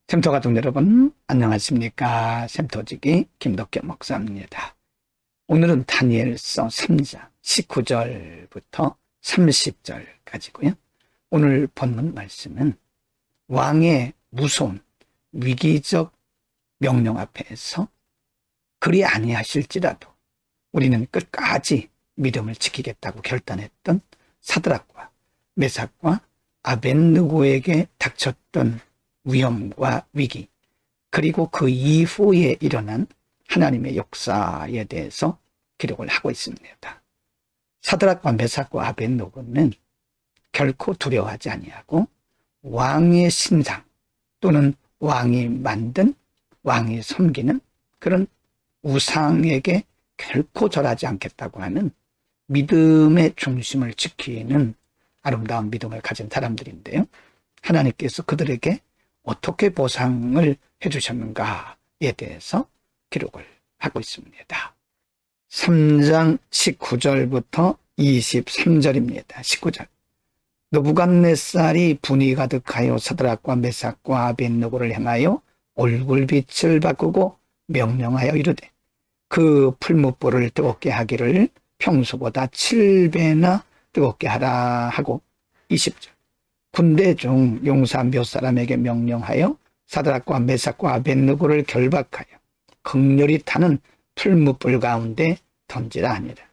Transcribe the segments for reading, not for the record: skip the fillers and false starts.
샘터 가족 여러분 안녕하십니까. 샘터지기 김덕현 목사입니다. 오늘은 다니엘서 3장 19절부터 30절까지고요. 오늘 본문 말씀은 왕의 무서운 위기적 명령 앞에서 그리 아니하실지라도 우리는 끝까지 믿음을 지키겠다고 결단했던 사드락과 메삭과 아벳느고에게 닥쳤던 위험과 위기, 그리고 그 이후에 일어난 하나님의 역사에 대해서 기록을 하고 있습니다. 사드락과 메삭과 아벳느고는 결코 두려워하지 아니하고 왕의 신상 또는 왕이 만든, 왕이 섬기는 그런 우상에게 결코 절하지 않겠다고 하는 믿음의 중심을 지키는 아름다운 믿음을 가진 사람들인데요. 하나님께서 그들에게 어떻게 보상을 해주셨는가에 대해서 기록을 하고 있습니다. 3장 19절부터 23절입니다. 19절. 느부갓네살이 분이 가득하여 사드락과 메삭과 아벳느고를 향하여 얼굴빛을 바꾸고 명령하여 이르되 그 풀무불을 뜨겁게 하기를 평소보다 7배나 뜨겁게 하라 하고 20절. 군대 중 용사 몇 사람에게 명령하여 사드락과 메삭과 아벳느고를 결박하여 극렬히 타는 풀무불 가운데 던지라 하니라.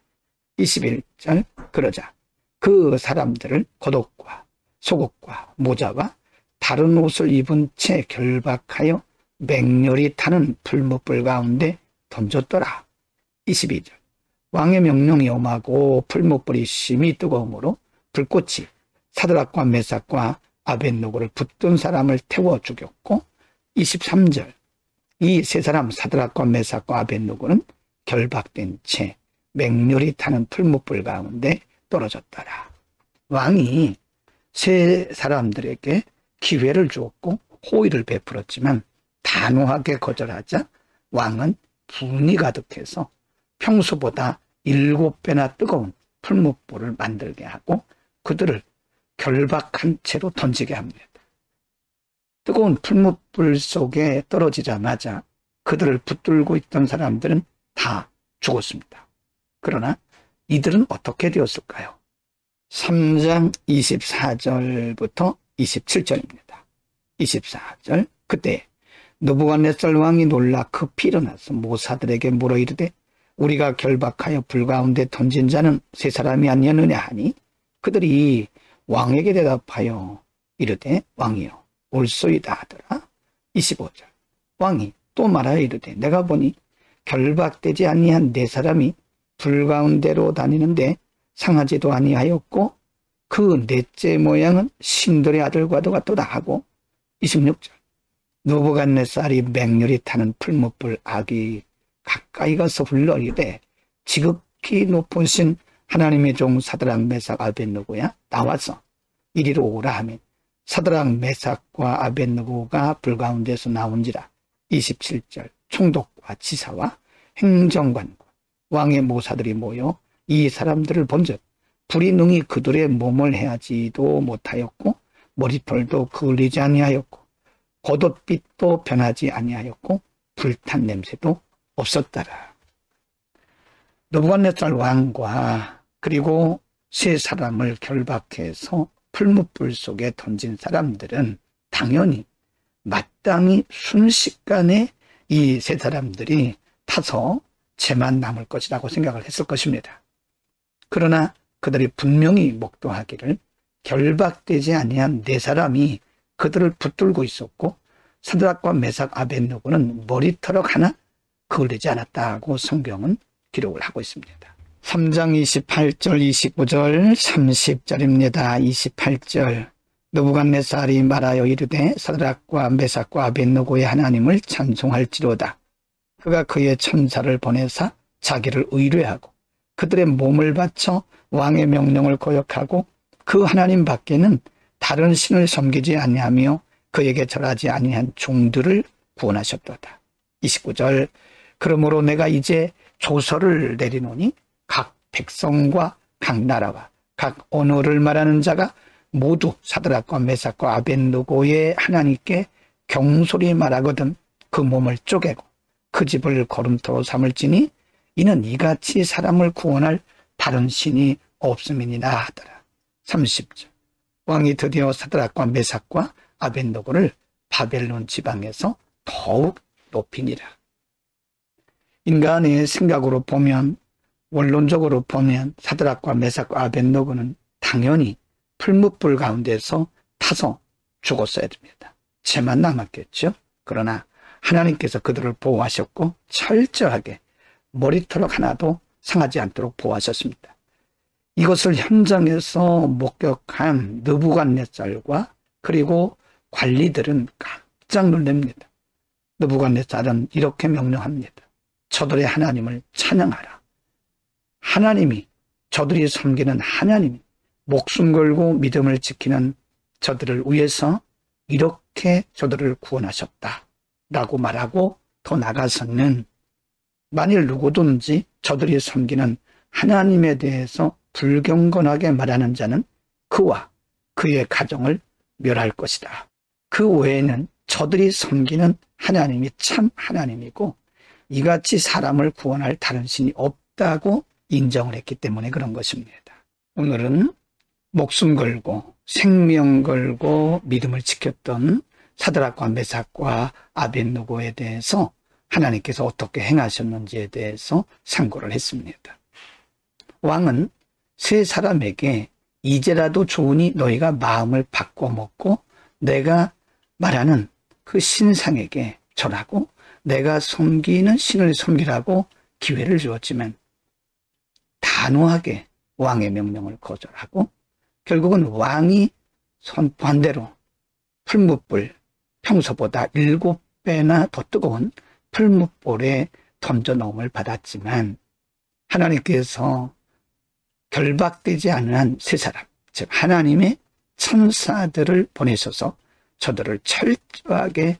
21절. 그러자 그 사람들을 겉옷과 속옷과 모자와 다른 옷을 입은 채 결박하여 맹렬히 타는 풀무불 가운데 던졌더라. 22절. 왕의 명령이 엄하고 풀무불이 심히 뜨거우므로 불꽃이 사드락과 메삭과 아벳느고를 붙든 사람을 태워 죽였고 23절. 이 세 사람 사드락과 메삭과 아벳느고는 결박된 채 맹렬히 타는 풀무불 가운데 떨어졌더라. 왕이 세 사람들에게 기회를 주었고 호의를 베풀었지만 단호하게 거절하자 왕은 분이 가득해서 평소보다 7배나 뜨거운 풀무불을 만들게 하고 그들을 결박한 채로 던지게 합니다. 뜨거운 풀무불 속에 떨어지자마자 그들을 붙들고 있던 사람들은 다 죽었습니다. 그러나 이들은 어떻게 되었을까요? 3장 24절부터 27절입니다. 24절. 그때 느부갓네살 왕이 놀라 급히 일어나서 모사들에게 물어 이르되 우리가 결박하여 불 가운데 던진 자는 세 사람이 아니었느냐 하니 그들이 왕에게 대답하여 이르되 왕이여 옳소이다 하더라. 25절. 왕이 또 말하여 이르되 내가 보니 결박되지 아니한 네 사람이 불 가운데로 다니는데 상하지도 아니하였고 그 넷째 모양은 신들의 아들과도 같도다 하고 26절. 느부갓네살이 맹렬히 타는 풀무불 악이 가까이 가서 불러 이르되 지극히 높으신 하나님의 종 사드락 메삭 아벳느고야 나와서 이리로 오라 하면 사드락 메삭과 아벳느고가 불 가운데서 나온지라. 27절. 총독과 지사와 행정관과 왕의 모사들이 모여 이 사람들을 본즉 불이 능히 그들의 몸을 해하지도 못하였고 머리털도 그을리지 아니하였고 겉옷빛도 변하지 아니하였고 불탄 냄새도 없었더라. 느부갓네살 왕과 그리고 세 사람을 결박해서 풀무불 속에 던진 사람들은 당연히 마땅히 순식간에 이 세 사람들이 타서 죄만 남을 것이라고 생각을 했을 것입니다. 그러나 그들이 분명히 목도하기를 결박되지 아니한 네 사람이 그들을 붙들고 있었고 사드락과 메삭 아벳느고는 머리털럭 하나 그을리지 않았다고 성경은 기록을 하고 있습니다. 3장 28절 29절 30절입니다. 28절. 느부갓네살이 말하여 이르되 사드락과 메삭과 아벳느고의 하나님을 찬송할지로다. 그가 그의 천사를 보내사 자기를 의뢰하고 그들의 몸을 바쳐 왕의 명령을 거역하고 그 하나님 밖에는 다른 신을 섬기지 아니하며 그에게 절하지 아니한 종들을 구원하셨도다. 29절. 그러므로 내가 이제 조서를 내리노니 각 백성과 각 나라와 각 언어를 말하는 자가 모두 사드락과 메삭과 아벳느고의 하나님께 경솔히 말하거든 그 몸을 쪼개고 그 집을 거름토로 삼을지니 이는 이같이 사람을 구원할 다른 신이 없음이니라 하더라. 30절. 왕이 드디어 사드락과 메삭과 아벳느고를 바벨론 지방에서 더욱 높이니라. 인간의 생각으로 보면, 원론적으로 보면 사드락과 메삭과 아벳느고는 당연히 풀무불 가운데서 타서 죽었어야 됩니다. 죄만 남았겠죠. 그러나 하나님께서 그들을 보호하셨고 철저하게 머리털 하나도 상하지 않도록 보호하셨습니다. 이것을 현장에서 목격한 느부갓네살과 그리고 관리들은 깜짝 놀랍니다. 느부갓네살은 이렇게 명령합니다. 저들의 하나님을 찬양하라. 하나님이, 저들이 섬기는 하나님이 목숨 걸고 믿음을 지키는 저들을 위해서 이렇게 저들을 구원하셨다 라고 말하고, 더 나아가서는 만일 누구든지 저들이 섬기는 하나님에 대해서 불경건하게 말하는 자는 그와 그의 가정을 멸할 것이다. 그 외에는 저들이 섬기는 하나님이 참 하나님이고 이같이 사람을 구원할 다른 신이 없다고 인정을 했기 때문에 그런 것입니다. 오늘은 목숨 걸고 생명 걸고 믿음을 지켰던 사드락과 메삭과 아벳느고에 대해서 하나님께서 어떻게 행하셨는지에 대해서 상고를 했습니다. 왕은 세 사람에게 이제라도 좋으니 너희가 마음을 바꿔먹고 내가 말하는 그 신상에게 절하고 내가 섬기는 신을 섬기라고 기회를 주었지만 단호하게 왕의 명령을 거절하고 결국은 왕이 선포한 대로 풀무불, 평소보다 7배나 더 뜨거운 풀무불에 던져 넣음을 받았지만 하나님께서 결박되지 않은 한 세 사람, 즉 하나님의 천사들을 보내셔서 저들을 철저하게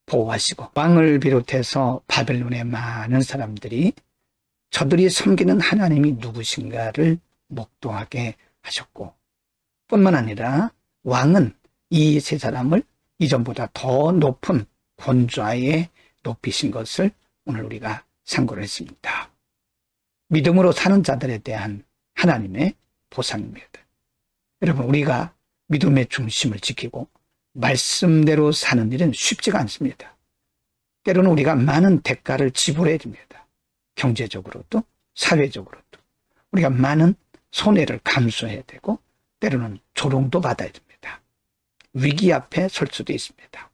보호하시고 왕을 비롯해서 바벨론의 많은 사람들이 저들이 섬기는 하나님이 누구신가를 목도하게 하셨고, 뿐만 아니라 왕은 이 세 사람을 이전보다 더 높은 권좌에 높이신 것을 오늘 우리가 상고를 했습니다. 믿음으로 사는 자들에 대한 하나님의 보상입니다. 여러분, 우리가 믿음의 중심을 지키고 말씀대로 사는 일은 쉽지가 않습니다. 때로는 우리가 많은 대가를 지불해야 됩니다. 경제적으로도 사회적으로도 우리가 많은 손해를 감수해야 되고 때로는 조롱도 받아야 됩니다. 위기 앞에 설 수도 있습니다.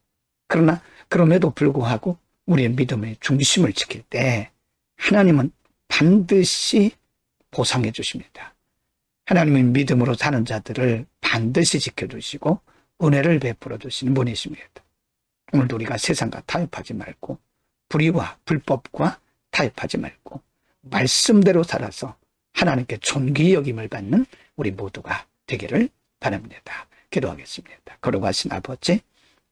그러나 그럼에도 불구하고 우리의 믿음의 중심을 지킬 때 하나님은 반드시 보상해 주십니다. 하나님은 믿음으로 사는 자들을 반드시 지켜주시고 은혜를 베풀어 주시는 분이십니다. 오늘도 우리가 세상과 타협하지 말고 불의와 불법과 타협하지 말고 말씀대로 살아서 하나님께 존귀 여김을 받는 우리 모두가 되기를 바랍니다. 기도하겠습니다. 거룩하신 아버지,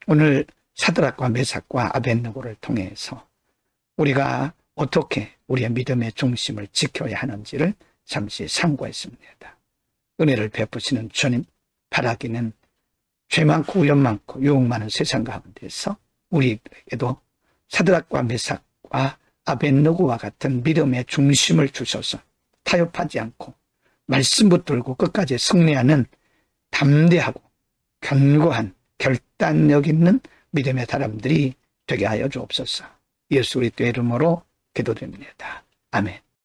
오늘 사드락과 메삭과 아벳느고를 통해서 우리가 어떻게 우리의 믿음의 중심을 지켜야 하는지를 잠시 상고했습니다. 은혜를 베푸시는 주님, 바라기는 죄 많고 위험 많고 유혹 많은 세상 가운데서 우리에게도 사드락과 메삭과 아벳느고와 같은 믿음의 중심을 주셔서 타협하지 않고 말씀 붙들고 끝까지 승리하는 담대하고 견고한 결단력 있는 믿음의 사람들이 되게 하여 주옵소서. 예수 그리스도의 이름으로 기도드립니다. 아멘.